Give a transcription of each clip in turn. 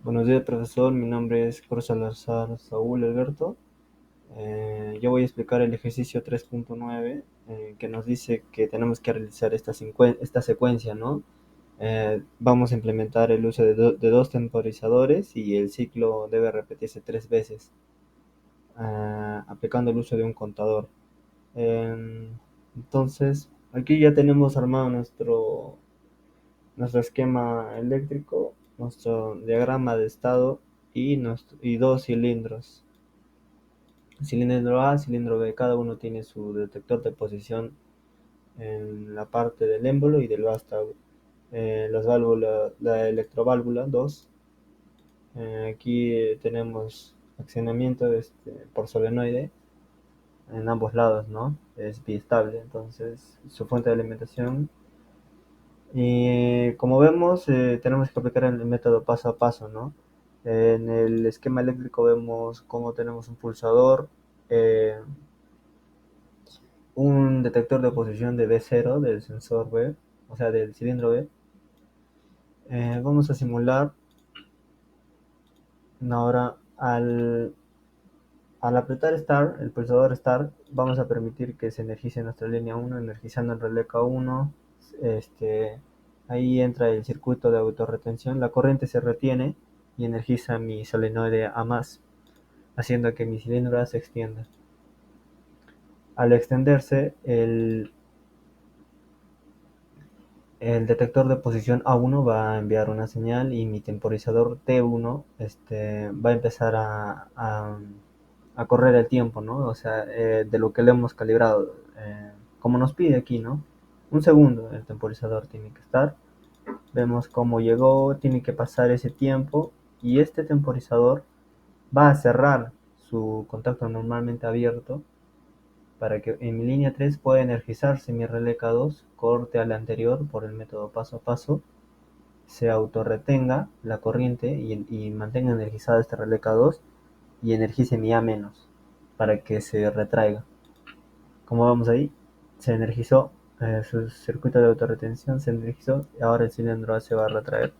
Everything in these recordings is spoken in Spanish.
Buenos días, profesor. Mi nombre es Cruz Salazar Saúl Alberto. Yo voy a explicar el ejercicio 3.9 que nos dice que tenemos que realizar esta secuencia, ¿no? Vamos a implementar el uso de dos temporizadores y el ciclo debe repetirse 3 veces, aplicando el uso de un contador. Eh, entonces, aquí ya tenemos armado nuestro esquema eléctrico, nuestro diagrama de estado y dos cilindros. Cilindro A, cilindro B, cada uno tiene su detector de posición en la parte del émbolo y del vástago. Las válvulas, la electroválvula 2. Aquí tenemos accionamiento por solenoide en ambos lados, ¿no? Es bistable, entonces su fuente de alimentación. Y como vemos, tenemos que aplicar el método paso a paso, ¿no? En el esquema eléctrico vemos cómo tenemos un pulsador, eh, un detector de posición de B0 del sensor B, o sea, del cilindro B. Vamos a simular ahora al apretar Start, el pulsador Start, vamos a permitir que se energice nuestra línea 1, energizando el relé K1. Ahí entra el circuito de autorretención, la corriente se retiene y energiza mi solenoide A+, haciendo que mi cilindro A se extienda. Al extenderse, el detector de posición A1 va a enviar una señal y mi temporizador T1 va a empezar a correr el tiempo, ¿no? O sea, de lo que le hemos calibrado, como nos pide aquí, ¿no? Un segundo el temporizador tiene que estar. Vemos cómo llegó, tiene que pasar ese tiempo y este temporizador va a cerrar su contacto normalmente abierto para que en mi línea 3 pueda energizarse mi relé K2, corte al anterior por el método paso a paso, se autorretenga la corriente y mantenga energizado este relé K2 y energice mi A menos para que se retraiga. Como vamos ahí, se energizó, su circuito de autorretención se energizó y ahora el cilindro A se va a retraer.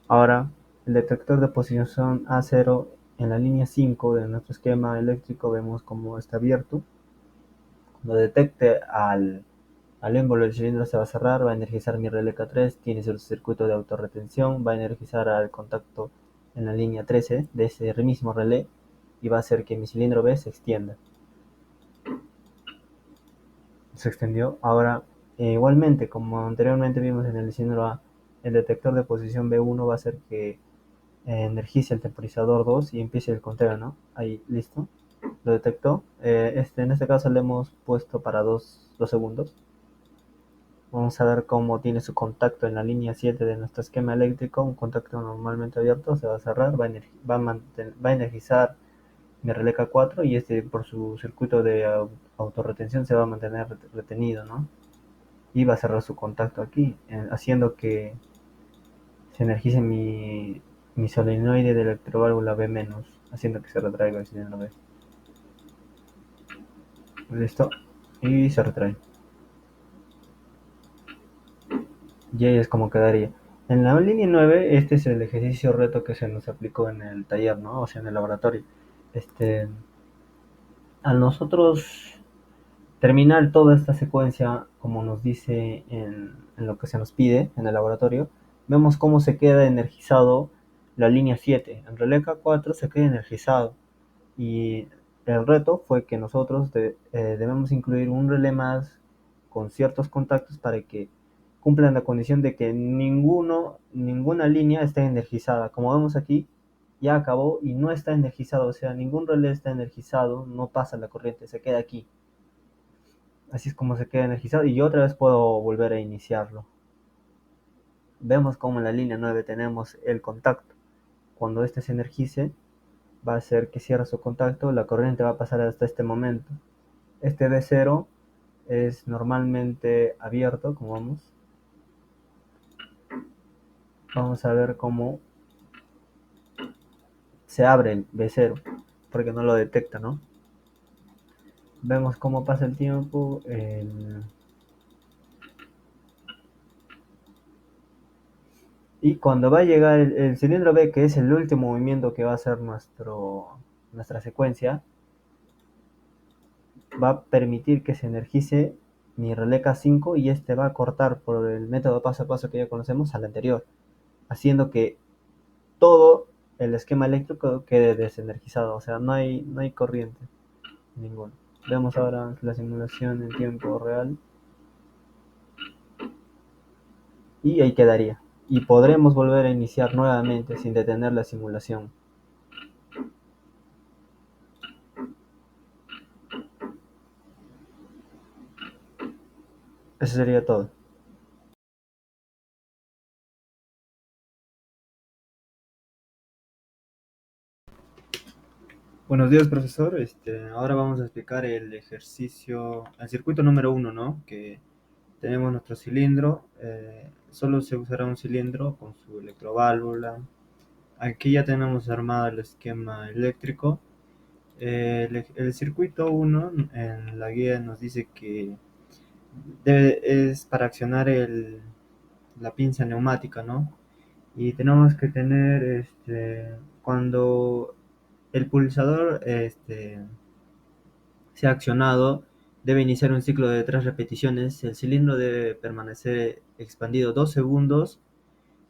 Ahora, el detector de posición A0 en la línea 5 de nuestro esquema eléctrico vemos cómo está abierto. Cuando detecte al émbolo del cilindro se va a cerrar, va a energizar mi relé K3, tiene su circuito de autorretención, va a energizar al contacto en la línea 13 de ese mismo relé y va a hacer que mi cilindro B se extienda. Se extendió. Ahora, igualmente, como anteriormente vimos en el cilindro A, el detector de posición B1 va a hacer que energice el temporizador 2 y empiece el conteo, ¿no? Ahí, listo. Lo detectó. En este caso le hemos puesto para 2 segundos. Vamos a ver cómo tiene su contacto en la línea 7 de nuestro esquema eléctrico. Un contacto normalmente abierto se va a cerrar, va a energizar mi relé K4 y por su circuito de autorretención se va a mantener retenido, ¿no? Y va a cerrar su contacto aquí, haciendo que se energice mi solenoide de electroválvula B-, haciendo que se retraiga el cilindro B. Listo. Y se retrae. Y ahí es como quedaría. En la línea 9, este es el ejercicio reto que se nos aplicó en el taller, ¿no? O sea, en el laboratorio. Este, Al nosotros terminar toda esta secuencia, como nos dice en lo que se nos pide en el laboratorio, vemos cómo se queda energizado la línea 7. En relé K4 se queda energizado. Y el reto fue que nosotros debemos incluir un relé más con ciertos contactos para que cumplan la condición de que ninguna línea esté energizada. Como vemos aquí, ya acabó y no está energizado, o sea, ningún relé está energizado, no pasa la corriente, se queda aquí. Así es como se queda energizado y yo otra vez puedo volver a iniciarlo. Vemos como en la línea 9 tenemos el contacto. Cuando este se energice, va a hacer que cierre su contacto, la corriente va a pasar hasta este momento. Este B0 es normalmente abierto, como vamos a ver cómo se abre el B0, porque no lo detecta, ¿no? Vemos cómo pasa el tiempo, Y cuando va a llegar el cilindro B, que es el último movimiento que va a hacer nuestra secuencia, va a permitir que se energice mi relé K5 y este va a cortar por el método paso a paso que ya conocemos al anterior, haciendo que todo el esquema eléctrico quede desenergizado, o sea, no hay corriente ninguna. Veamos ahora la simulación en tiempo real y ahí quedaría. Y podremos volver a iniciar nuevamente sin detener la simulación. Eso sería todo. Buenos días, profesor. Ahora vamos a explicar el ejercicio, el circuito número uno, ¿no? Que tenemos nuestro cilindro. Solo se usará un cilindro con su electroválvula. Aquí ya tenemos armado el esquema eléctrico. El circuito uno en la guía nos dice que es para accionar la pinza neumática, ¿no? Y tenemos que tener, cuando el pulsador sea accionado, debe iniciar un ciclo de 3 repeticiones. El cilindro debe permanecer expandido 2 segundos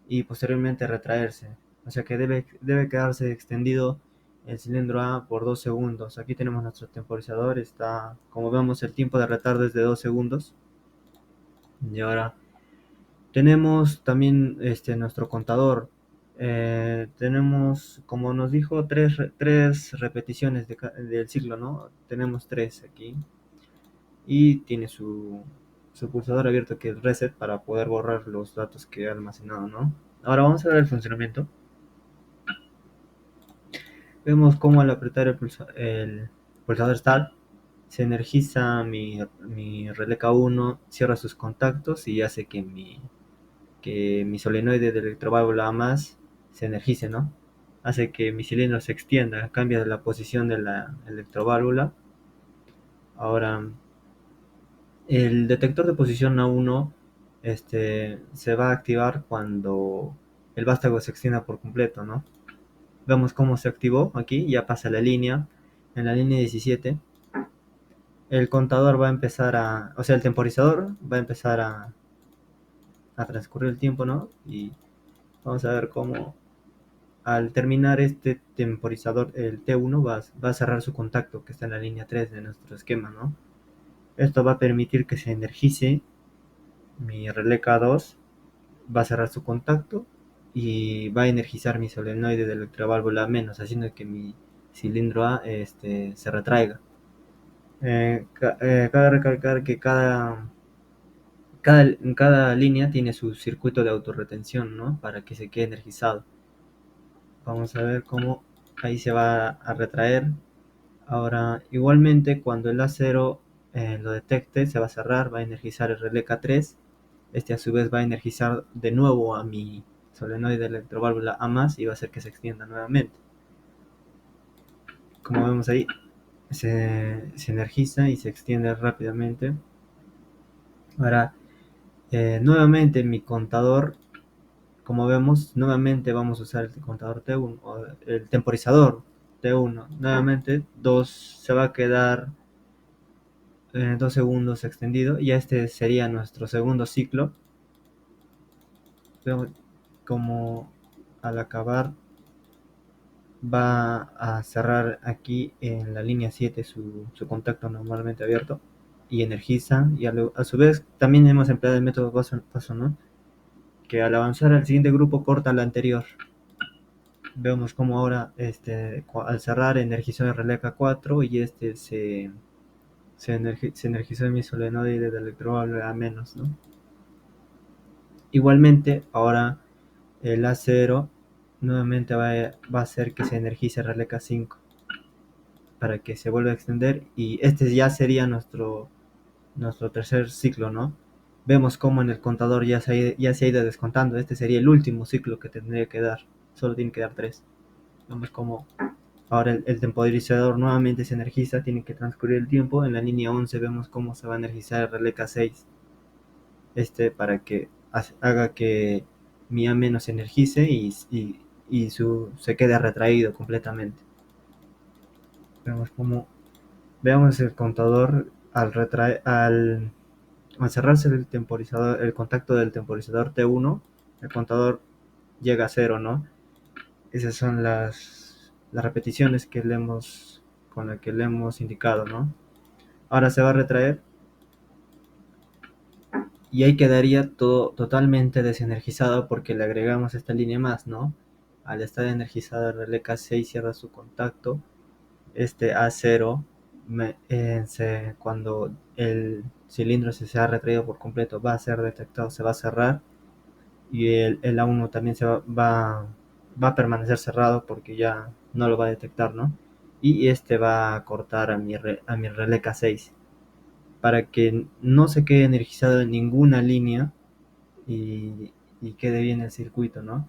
y posteriormente retraerse. O sea que debe quedarse extendido el cilindro A por 2 segundos. Aquí tenemos nuestro temporizador. Está, como vemos, el tiempo de retardo es de 2 segundos. Y ahora tenemos también nuestro contador. Tenemos, como nos dijo, tres repeticiones del ciclo, ¿no? Tenemos tres aquí. Y tiene su pulsador abierto que es reset para poder borrar los datos que ha almacenado, ¿no? Ahora vamos a ver el funcionamiento. Vemos cómo al apretar el pulsador Start se energiza mi relé K1, cierra sus contactos y hace que mi solenoide de electroválvula A más se energice, ¿no? Hace que mi cilindro se extienda, cambia la posición de la electroválvula. Ahora, el detector de posición A1 se va a activar cuando el vástago se extienda por completo, ¿no? Vemos cómo se activó aquí, ya pasa la línea. En la línea 17, el contador va a empezar o sea, el temporizador va a empezar a transcurrir el tiempo, ¿no? Y vamos a ver cómo al terminar este temporizador, el T1 va a cerrar su contacto que está en la línea 3 de nuestro esquema, ¿no? Esto va a permitir que se energice mi relé K2, va a cerrar su contacto y va a energizar mi solenoide de electroválvula menos, haciendo que mi cilindro A se retraiga. Cabe recalcar que cada línea tiene su circuito de autorretención, ¿no? Para que se quede energizado. Vamos a ver cómo ahí se va a retraer. Ahora, igualmente, cuando el A0 lo detecte, se va a cerrar, va a energizar el relé K3. A su vez va a energizar de nuevo a mi solenoide de electroválvula A más y va a hacer que se extienda nuevamente. Como vemos ahí, se energiza y se extiende rápidamente. Ahora, nuevamente mi contador, como vemos, nuevamente vamos a usar el contador T1, o el temporizador T1. Nuevamente, se va a quedar 2 segundos extendido. Y este sería nuestro segundo ciclo. Vemos como al acabar va a cerrar aquí en la línea 7 su contacto normalmente abierto y energiza. Y a su vez también hemos empleado el método paso, paso, ¿no? Que al avanzar al siguiente grupo corta la anterior. Vemos como ahora al cerrar energizó el relé K4 y se energizó en mi solenoide de electroválvula a menos, ¿no? Igualmente, ahora el A0 nuevamente va a hacer que se energice el relé K5 para que se vuelva a extender y este ya sería nuestro tercer ciclo, ¿no? Vemos cómo en el contador ya se ha ido descontando. Este sería el último ciclo que tendría que dar. Solo tiene que dar 3. Vemos cómo ahora el temporizador nuevamente se energiza. Tiene que transcurrir el tiempo. En la línea 11 vemos cómo se va a energizar el relé K6. Para que haga que mi AM no se energice y se quede retraído completamente. Vemos como veamos el contador al cerrarse el temporizador, el contacto del temporizador T1, el contador llega a cero, ¿no? Esas son las repeticiones con las que le hemos indicado, ¿no? Ahora se va a retraer y ahí quedaría todo totalmente desenergizado porque le agregamos esta línea más, ¿no? Al estar energizado el relé K6 cierra su contacto, este A0 cuando el cilindro se ha retraído por completo va a ser detectado, se va a cerrar y el A1 también va a permanecer cerrado porque ya no lo va a detectar, ¿no? Y este va a cortar a mi relé K6 para que no se quede energizado en ninguna línea y quede bien el circuito, ¿no?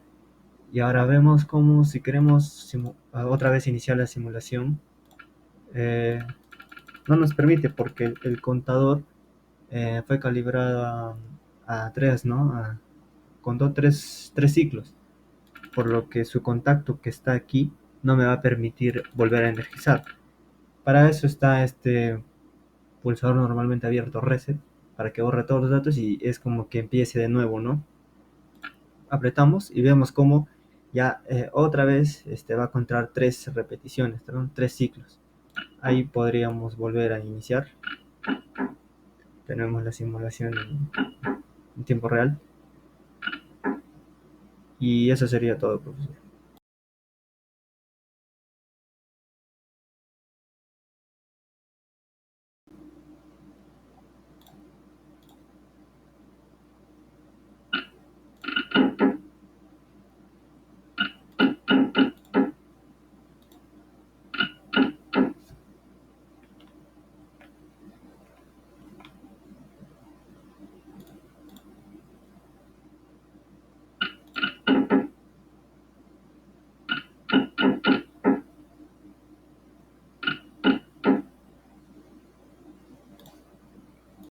Y ahora vemos cómo si queremos otra vez iniciar la simulación, eh, no nos permite porque el contador fue calibrado a 3, ¿no? Contó tres ciclos, por lo que su contacto que está aquí no me va a permitir volver a energizar. Para eso está este pulsador normalmente abierto reset, para que borre todos los datos y es como que empiece de nuevo, ¿no? Apretamos y vemos cómo ya otra vez va a contar tres repeticiones, ¿no? Tres ciclos. Ahí podríamos volver a iniciar. Tenemos la simulación en tiempo real. Y eso sería todo, profesor.